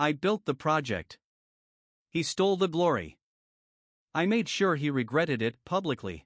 I built the project. He stole the glory. I made sure he regretted it publicly.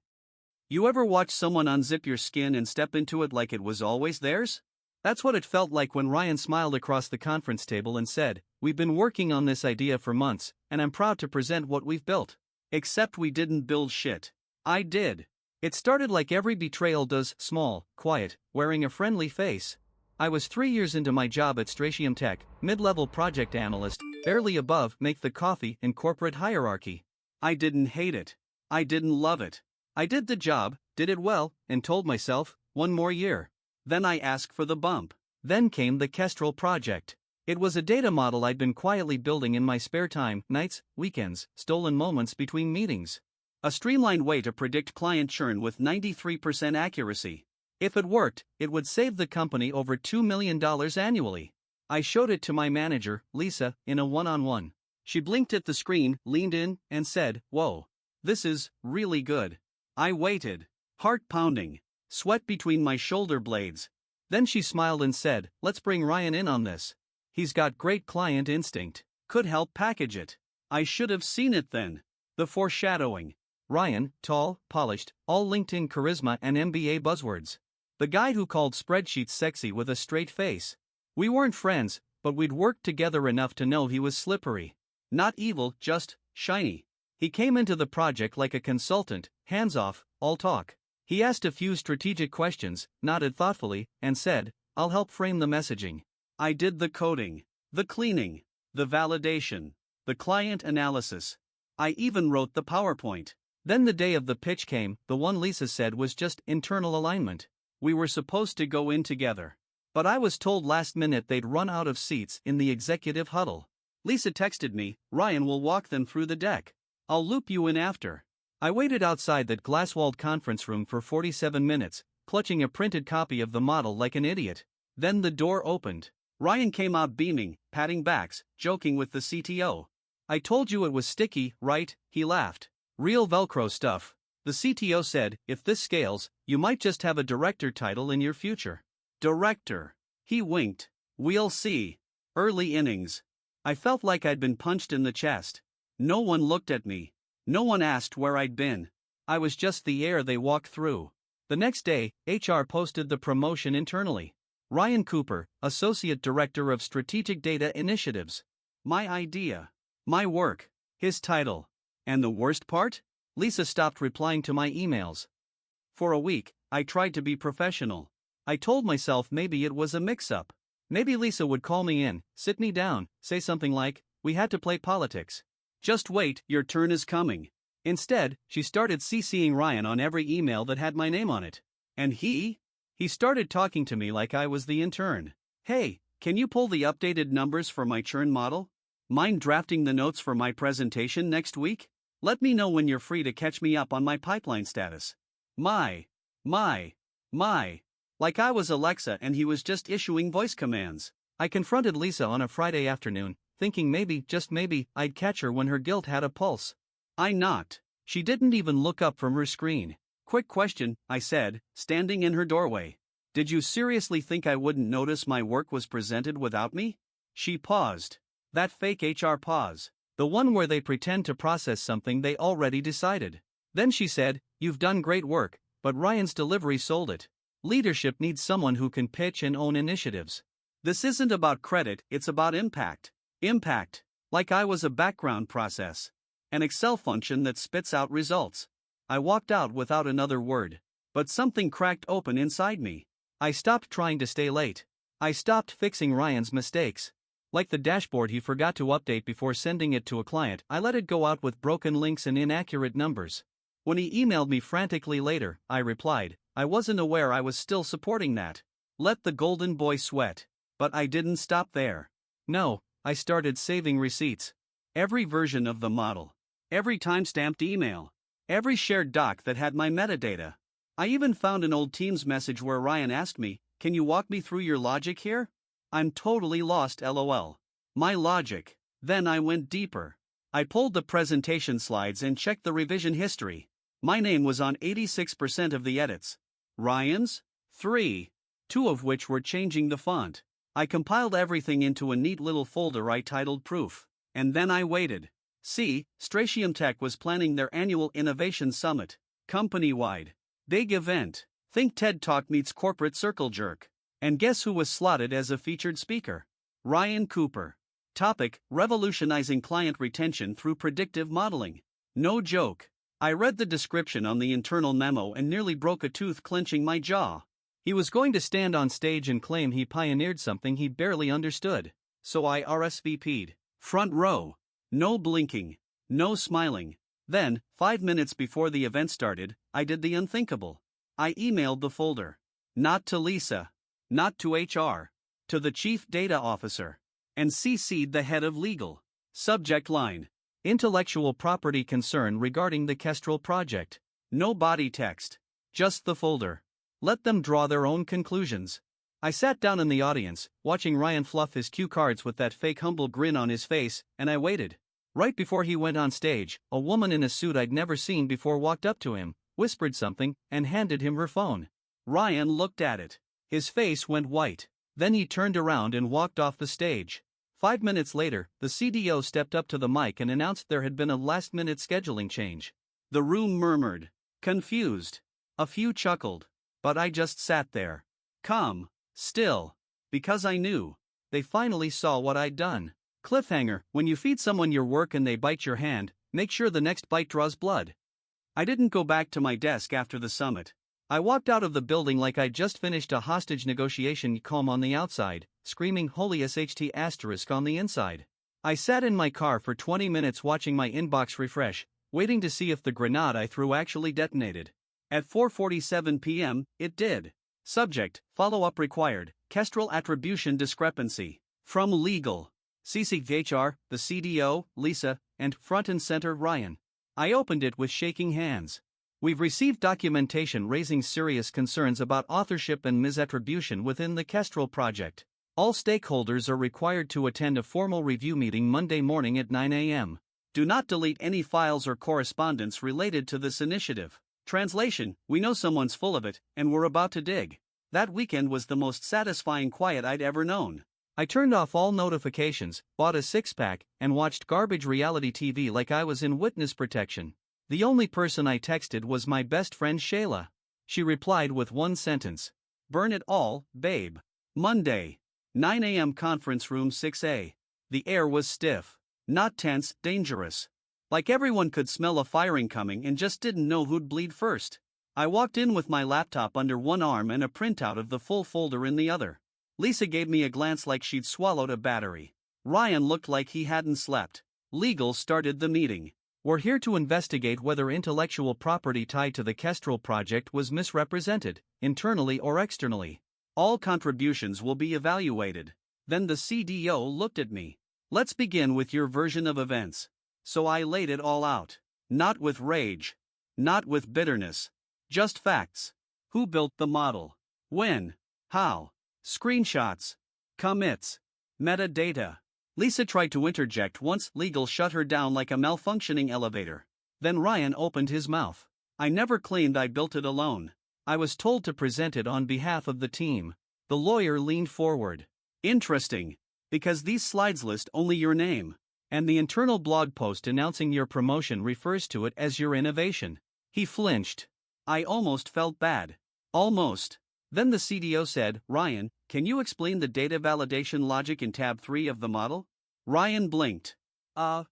You ever watch someone unzip your skin and step into it like it was always theirs? That's what it felt like when Ryan smiled across the conference table and said, "We've been working on this idea for months, and I'm proud to present what we've built. Except we didn't build shit. I did. It started like every betrayal does, small, quiet, wearing a friendly face. I was 3 years into my job at Stratium Tech, mid-level project analyst, barely above make the coffee in corporate hierarchy. I didn't hate it. I didn't love it. I did the job, did it well, and told myself, one more year. Then I asked for the bump. Then came the Kestrel project. It was a data model I'd been quietly building in my spare time, nights, weekends, stolen moments between meetings. A streamlined way to predict client churn with 93% accuracy. If it worked, it would save the company over $2 million annually. I showed it to my manager, Lisa, in a one-on-one. She blinked at the screen, leaned in, and said, "Whoa. This is really good." I waited, heart pounding, sweat between my shoulder blades. Then she smiled and said, "Let's bring Ryan in on this. He's got great client instinct. Could help package it." I should have seen it then. The foreshadowing. Ryan, tall, polished, all LinkedIn charisma and MBA buzzwords. The guy who called spreadsheets sexy with a straight face. We weren't friends, but we'd worked together enough to know he was slippery. Not evil, just shiny. He came into the project like a consultant, hands-off, all talk. He asked a few strategic questions, nodded thoughtfully, and said, "I'll help frame the messaging." I did the coding, the cleaning, the validation, the client analysis. I even wrote the PowerPoint. Then the day of the pitch came, the one Lisa said was just internal alignment. We were supposed to go in together. But I was told last minute they'd run out of seats in the executive huddle. Lisa texted me, "Ryan will walk them through the deck. I'll loop you in after." I waited outside that glass-walled conference room for 47 minutes, clutching a printed copy of the model like an idiot. Then the door opened. Ryan came out beaming, patting backs, joking with the CTO. "I told you it was sticky, right?" He laughed. "Real Velcro stuff." The CTO said, "If this scales, you might just have a director title in your future." Director. He winked. "We'll see." Early innings. I felt like I'd been punched in the chest. No one looked at me. No one asked where I'd been. I was just the air they walked through. The next day, HR posted the promotion internally. Ryan Cooper, Associate Director of Strategic Data Initiatives. My idea. My work. His title. And the worst part? Lisa stopped replying to my emails. For a week, I tried to be professional. I told myself maybe it was a mix-up. Maybe Lisa would call me in, sit me down, say something like, "We had to play politics. Just wait, your turn is coming." Instead, she started CCing Ryan on every email that had my name on it. And he started talking to me like I was the intern. "Hey, can you pull the updated numbers for my churn model? Mind drafting the notes for my presentation next week? Let me know when you're free to catch me up on my pipeline status." My. Like I was Alexa and he was just issuing voice commands. I confronted Lisa on a Friday afternoon, thinking maybe, just maybe, I'd catch her when her guilt had a pulse. I knocked. She didn't even look up from her screen. "Quick question," I said, standing in her doorway. "Did you seriously think I wouldn't notice my work was presented without me?" She paused. That fake HR pause. The one where they pretend to process something they already decided. Then she said, "You've done great work, but Ryan's delivery sold it. Leadership needs someone who can pitch and own initiatives. This isn't about credit, it's about impact." Impact. Like I was a background process. An Excel function that spits out results. I walked out without another word. But something cracked open inside me. I stopped trying to stay late. I stopped fixing Ryan's mistakes. Like the dashboard he forgot to update before sending it to a client, I let it go out with broken links and inaccurate numbers. When he emailed me frantically later, I replied, "I wasn't aware I was still supporting that." Let the golden boy sweat. But I didn't stop there. No, I started saving receipts. Every version of the model. Every time-stamped email. Every shared doc that had my metadata. I even found an old Teams message where Ryan asked me, "Can you walk me through your logic here?" I'm totally lost, lol. My logic. Then I went deeper. I pulled the presentation slides and checked the revision history. My name was on 86% of the edits. Ryan's? 3. 2 of which were changing the font. I compiled everything into a neat little folder I titled Proof, and then I waited. See, Stratium Tech was planning their annual Innovation Summit, company-wide. Big event. Think TED Talk meets corporate circle jerk. And guess who was slotted as a featured speaker? Ryan Cooper. Topic: revolutionizing client retention through predictive modeling. No joke. I read the description on the internal memo and nearly broke a tooth clenching my jaw. He was going to stand on stage and claim he pioneered something he barely understood. So I RSVP'd. Front row. No blinking. No smiling. Then, 5 minutes before the event started, I did the unthinkable. I emailed the folder. Not to Lisa. Not to HR. To the Chief Data Officer. And CC'd the head of legal. Subject line: intellectual property concern regarding the Kestrel project. No body text. Just the folder. Let them draw their own conclusions. I sat down in the audience, watching Ryan fluff his cue cards with that fake humble grin on his face, and I waited. Right before he went on stage, a woman in a suit I'd never seen before walked up to him, whispered something, and handed him her phone. Ryan looked at it. His face went white. Then he turned around and walked off the stage. 5 minutes later, the CDO stepped up to the mic and announced there had been a last-minute scheduling change. The room murmured. Confused. A few chuckled. But I just sat there. Calm. Still. Because I knew. They finally saw what I'd done. Cliffhanger: when you feed someone your work and they bite your hand, make sure the next bite draws blood. I didn't go back to my desk after the summit. I walked out of the building like I'd just finished a hostage negotiation calm on the outside, screaming holy SHT asterisk on the inside. I sat in my car for 20 minutes watching my inbox refresh, waiting to see if the grenade I threw actually detonated. At 4:47 p.m., it did. Subject: follow-up required, Kestrel attribution discrepancy. From legal. CC HR, the CDO, Lisa, and front and center Ryan. I opened it with shaking hands. We've received documentation raising serious concerns about authorship and misattribution within the Kestrel project. All stakeholders are required to attend a formal review meeting Monday morning at 9 a.m. Do not delete any files or correspondence related to this initiative. Translation: we know someone's full of it, and we're about to dig. That weekend was the most satisfying quiet I'd ever known. I turned off all notifications, bought a six-pack, and watched garbage reality TV like I was in witness protection. The only person I texted was my best friend Shayla. She replied with one sentence. Burn it all, babe. Monday. 9 a.m. Conference room 6A. The air was stiff. Not tense, dangerous. Like everyone could smell a firing coming and just didn't know who'd bleed first. I walked in with my laptop under one arm and a printout of the full folder in the other. Lisa gave me a glance like she'd swallowed a battery. Ryan looked like he hadn't slept. Legal started the meeting. We're here to investigate whether intellectual property tied to the Kestrel project was misrepresented, internally or externally. All contributions will be evaluated. Then the CDO looked at me. Let's begin with your version of events. So I laid it all out. Not with rage. Not with bitterness. Just facts. Who built the model? When? How? Screenshots. Commits. Metadata. Lisa tried to interject once. Legal shut her down like a malfunctioning elevator. Then Ryan opened his mouth. I never claimed I built it alone. I was told to present it on behalf of the team. The lawyer leaned forward. Interesting. Because these slides list only your name. And the internal blog post announcing your promotion refers to it as your innovation. He flinched. I almost felt bad. Almost. Then the CDO said, Ryan, can you explain the data validation logic in tab 3 of the model? Ryan blinked. I'd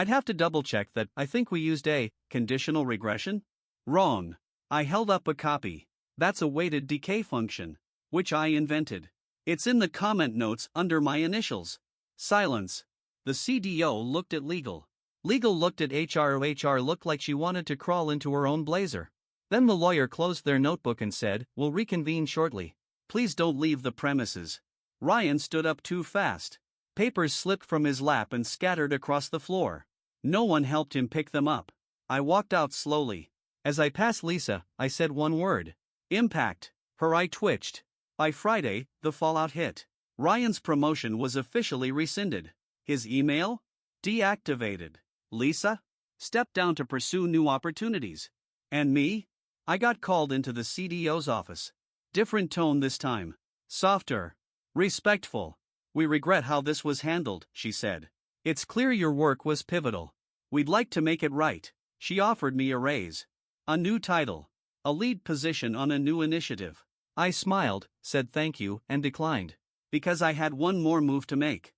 have to double check that. I think we used a conditional regression? Wrong. I held up a copy. That's a weighted decay function, which I invented. It's in the comment notes under my initials. Silence. The CDO looked at Legal. Legal looked at HR. HR looked like she wanted to crawl into her own blazer. Then the lawyer closed their notebook and said, we'll reconvene shortly. Please don't leave the premises. Ryan stood up too fast. Papers slipped from his lap and scattered across the floor. No one helped him pick them up. I walked out slowly. As I passed Lisa, I said one word. Impact. Her eye twitched. By Friday, the fallout hit. Ryan's promotion was officially rescinded. His email? Deactivated. Lisa? Stepped down to pursue new opportunities. And me? I got called into the CDO's office. Different tone this time. Softer. Respectful. We regret how this was handled, she said. It's clear your work was pivotal. We'd like to make it right. She offered me a raise. A new title. A lead position on a new initiative. I smiled, said thank you, and declined. Because I had one more move to make.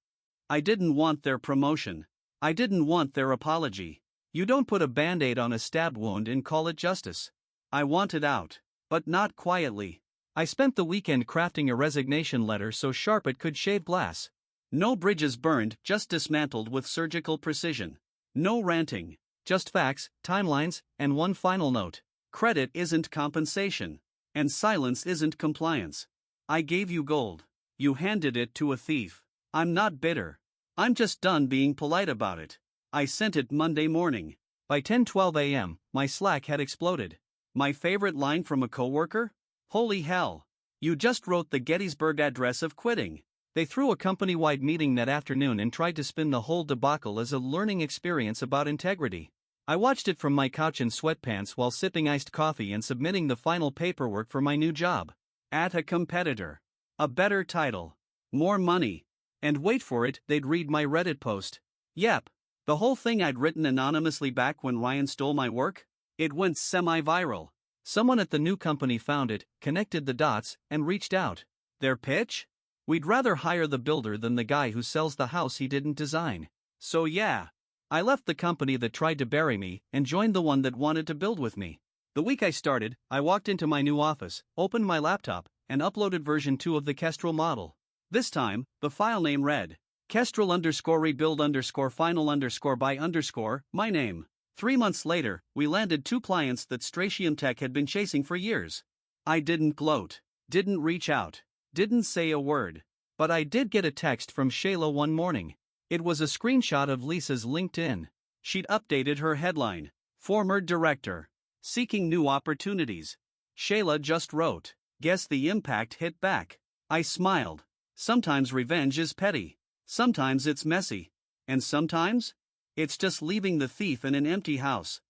I didn't want their promotion. I didn't want their apology. You don't put a band-aid on a stab wound and call it justice. I wanted out. But not quietly. I spent the weekend crafting a resignation letter so sharp it could shave glass. No bridges burned, just dismantled with surgical precision. No ranting. Just facts, timelines, and one final note. Credit isn't compensation. And silence isn't compliance. I gave you gold. You handed it to a thief. I'm not bitter. I'm just done being polite about it. I sent it Monday morning. By 10:12 a.m., my Slack had exploded. My favorite line from a coworker? Holy hell. You just wrote the Gettysburg Address of quitting. They threw a company-wide meeting that afternoon and tried to spin the whole debacle as a learning experience about integrity. I watched it from my couch in sweatpants while sipping iced coffee and submitting the final paperwork for my new job. At a competitor. A better title. More money. And wait for it, they'd read my Reddit post. Yep. The whole thing I'd written anonymously back when Ryan stole my work? It went semi-viral. Someone at the new company found it, connected the dots, and reached out. Their pitch? We'd rather hire the builder than the guy who sells the house he didn't design. So yeah. I left the company that tried to bury me and joined the one that wanted to build with me. The week I started, I walked into my new office, opened my laptop, and uploaded version 2 of the Kestrel model. This time, the file name read, Kestrel_rebuild_final_by_ my name. 3 months later, we landed 2 clients that Stratium Tech had been chasing for years. I didn't gloat, didn't reach out, didn't say a word. But I did get a text from Shayla one morning. It was a screenshot of Lisa's LinkedIn. She'd updated her headline, Former Director. Seeking new opportunities. Shayla just wrote, Guess the impact hit back. I smiled. Sometimes revenge is petty. Sometimes it's messy. And sometimes? It's just leaving the thief in an empty house.